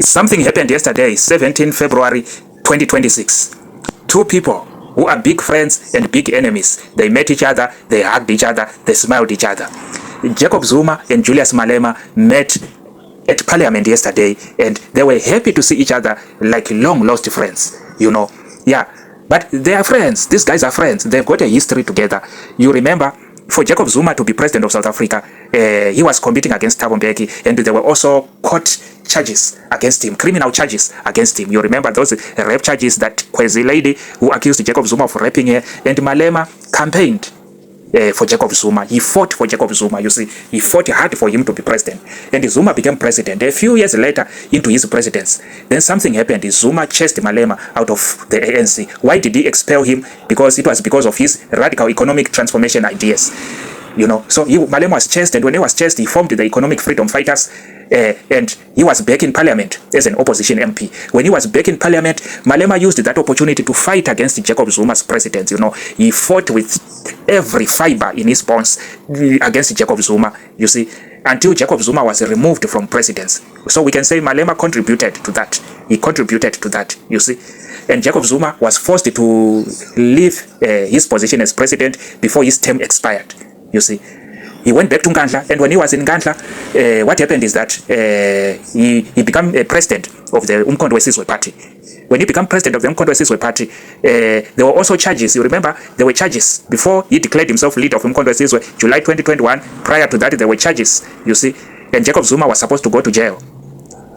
Something happened yesterday, 17 February 2026. Two people who are big friends and big enemies, they met each other, they hugged each other, they smiled each other. Jacob Zuma and Julius Malema met at Parliament yesterday, and they were happy to see each other like long-lost friends, you know. Yeah, but they are friends. These guys are friends. They've got a history together. You remember, for Jacob Zuma to be president of South Africa, he was competing against Thabo Mbeki, and there were also court charges against him, criminal charges against him. You remember those rape charges, that crazy lady who accused Jacob Zuma of raping her, and Malema campaigned for Jacob Zuma. He fought for Jacob Zuma. You see, he fought hard for him to be president. And Zuma became president. A few years later, into his presidency, then something happened. Zuma chased Malema out of the ANC. Why did he expel him? Because it was because of his radical economic transformation ideas. You know, so Malema was chased, and when he was chased, he formed the Economic Freedom Fighters, and he was back in parliament as an opposition MP. When he was back in parliament, Malema used that opportunity to fight against Jacob Zuma's presidency. You know, he fought with every fiber in his bones against Jacob Zuma, you see, until Jacob Zuma was removed from presidency. So we can say Malema contributed to that. He contributed to that, you see. And Jacob Zuma was forced to leave his position as president before his term expired. You see, he went back to Nkandla, and when he was in Nkandla, what happened is that he became a president of the Umkhonto weSizwe Party. When he became president of the Umkhonto weSizwe Party, there were also charges. You remember, there were charges before he declared himself leader of Umkhonto weSizwe, July 2021. Prior to that, there were charges, you see, and Jacob Zuma was supposed to go to jail.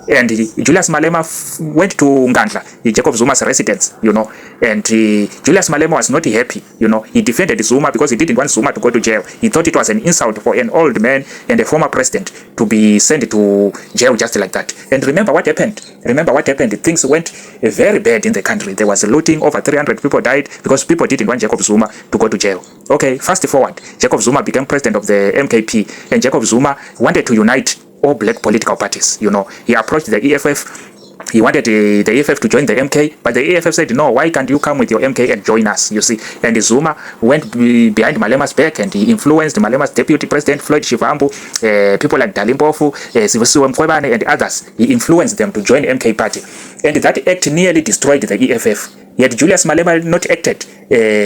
And Julius Malema went to Nkandla, Jacob Zuma's residence, you know, and Julius Malema was not happy, you know. He defended Zuma because he didn't want Zuma to go to jail. He thought it was an insult for an old man and a former president to be sent to jail just like that. And remember what happened. Remember what happened. Things went very bad in the country. There was looting. Over 300 people died because people didn't want Jacob Zuma to go to jail. Okay, fast forward. Jacob Zuma became president of the MKP, and Jacob Zuma wanted to unite all black political parties. You know, he approached the EFF. He wanted the EFF to join the MK, but the EFF said, no, why can't you come with your MK and join us, you see. And Zuma went behind Malema's back, and he influenced Malema's deputy president, Floyd Shivambu, people like Dalimpofu, Sibusiwe Mkhwebane, and others. He influenced them to join the MK party. And that act nearly destroyed the EFF. Yet Julius Malema not acted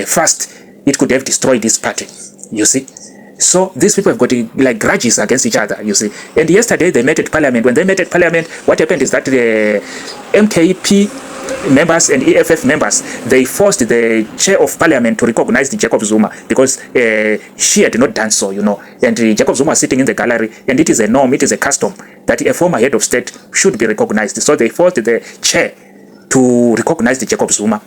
fast, it could have destroyed this party, you see. So these people have got like grudges against each other, you see. And yesterday they met at parliament. When they met at parliament, what happened is that the MKP members and EFF members, they forced the chair of parliament to recognize the Jacob Zuma because she had not done so, you know. And Jacob Zuma was sitting in the gallery, and it is a norm, it is a custom that a former head of state should be recognized. So they forced the chair to recognize the Jacob Zuma.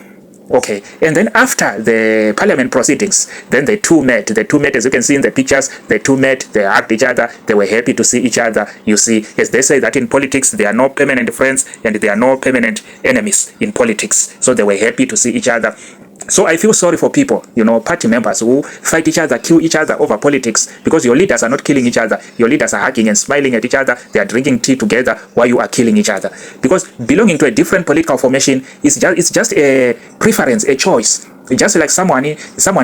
Okay, and then after the parliament proceedings, then the two met, as you can see in the pictures, the two met, they hugged each other, they were happy to see each other, you see, as they say that in politics, there are no permanent friends and there are no permanent enemies in politics. So they were happy to see each other. So I feel sorry for people, you know, party members who fight each other, kill each other over politics, because your leaders are not killing each other. Your leaders are hugging and smiling at each other. They are drinking tea together while you are killing each other. Because belonging to a different political formation is just a preference, a choice. Just like someone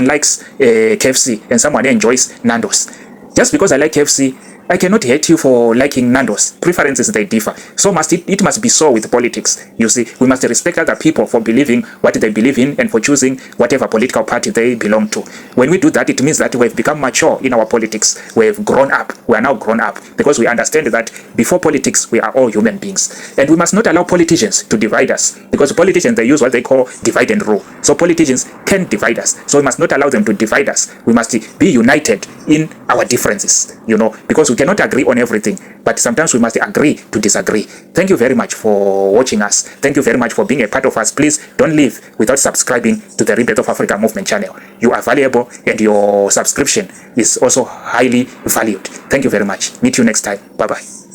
likes KFC and someone enjoys Nando's. Just because I like KFC, I cannot hate you for liking Nando's. Preferences, they differ. So it must be so with politics. You see, we must respect other people for believing what they believe in and for choosing whatever political party they belong to. When we do that, it means that we've become mature in our politics. We've grown up. We are now grown up because we understand that before politics, we are all human beings. And we must not allow politicians to divide us, because politicians, they use what they call divide and rule. So politicians can divide us. So we must not allow them to divide us. We must be united in our differences, you know, because we cannot agree on everything, but sometimes we must agree to disagree. Thank you very much for watching us. Thank you very much for being a part of us. Please don't leave without subscribing to the Rebirth of Africa Movement channel. You are valuable, and your subscription is also highly valued. Thank you very much. Meet you next time. Bye-bye.